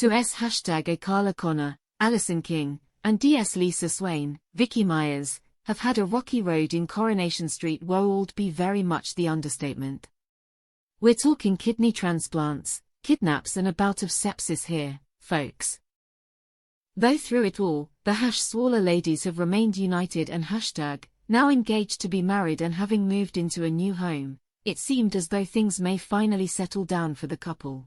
To S hashtag a Carla Connor, Alison King, and DS Lisa Swain, Vicky Myers, have had a rocky road in Coronation Street would be very much the understatement. We're talking kidney transplants, kidnaps and a bout of sepsis here, folks. Though through it all, the Swaller ladies have remained united and now engaged to be married and having moved into a new home, it seemed as though things may finally settle down for the couple.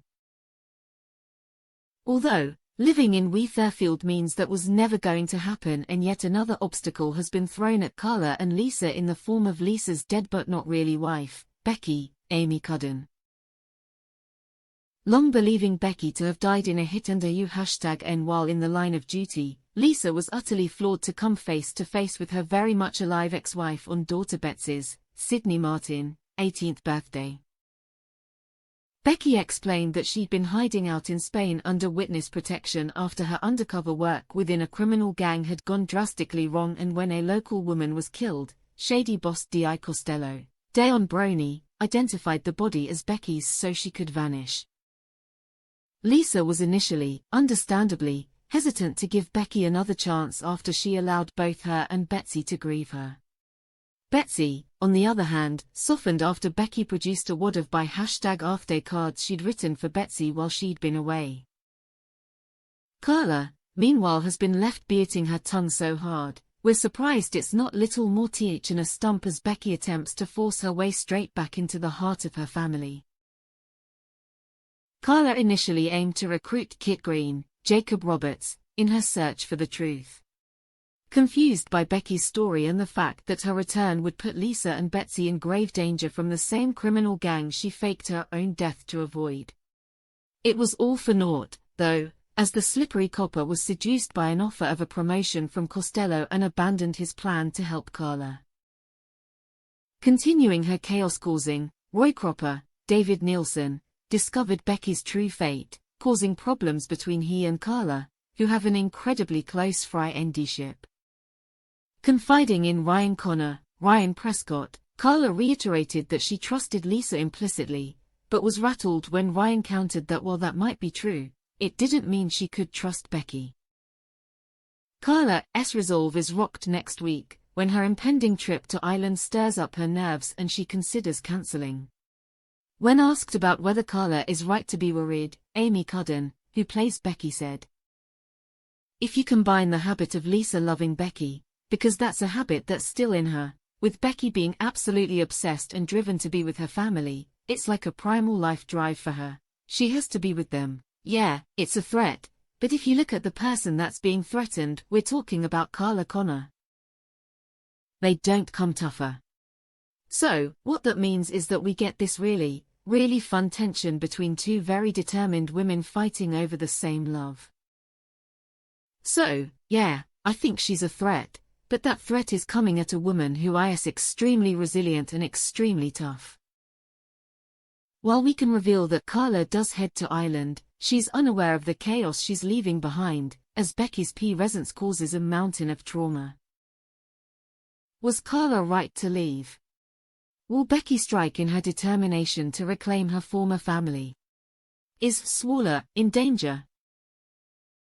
Although, living in Weatherfield means that was never going to happen, and yet another obstacle has been thrown at Carla and Lisa in the form of Lisa's dead but not really wife, Becky, Amy Cudden. Long believing Becky to have died in a hit and and while in the line of duty, Lisa was utterly floored to come face to face with her very much alive ex-wife on daughter Betsy's, Sydney Martin, 18th birthday. Becky explained that she'd been hiding out in Spain under witness protection after her undercover work within a criminal gang had gone drastically wrong, and when a local woman was killed, shady boss D.I. Costello, Deon Brony, identified the body as Becky's so she could vanish. Lisa was initially, understandably, hesitant to give Becky another chance after she allowed both her and Betsy to grieve her. Betsy, on the other hand, softened after Becky produced a wad of by #after cards she'd written for Betsy while she'd been away. Carla, meanwhile, has been left biting her tongue so hard, we're surprised it's not little more th in a stump as Becky attempts to force her way straight back into the heart of her family. Carla initially aimed to recruit Kit Green, Jacob Roberts, in her search for the truth. Confused by Becky's story and the fact that her return would put Lisa and Betsy in grave danger from the same criminal gang she faked her own death to avoid. It was all for naught, though, as the slippery copper was seduced by an offer of a promotion from Costello and abandoned his plan to help Carla. Continuing her chaos-causing, Roy Cropper, David Nielsen, discovered Becky's true fate, causing problems between he and Carla, who have an incredibly close friendship. Confiding in Ryan Connor, Ryan Prescott, Carla reiterated that she trusted Lisa implicitly, but was rattled when Ryan countered that while that might be true, it didn't mean she could trust Becky. Carla's resolve is rocked next week, when her impending trip to Ireland stirs up her nerves and she considers cancelling. When asked about whether Carla is right to be worried, Amy Cudden, who plays Becky, said, "If you combine the habit of Lisa loving Becky, because that's a habit that's still in her, with Becky being absolutely obsessed and driven to be with her family, it's like a primal life drive for her. She has to be with them. Yeah, it's a threat, but if you look at the person that's being threatened, we're talking about Carla Connor. They don't come tougher." So, what that means is that we get this really fun tension between two very determined women fighting over the same love. So, yeah, I think she's a threat, but that threat is coming at a woman who is extremely resilient and extremely tough. While we can reveal that Carla does head to Ireland, she's unaware of the chaos she's leaving behind, as Becky's presence causes a mountain of trauma. Was Carla right to leave? Will Becky strike in her determination to reclaim her former family? Is Swaller in danger?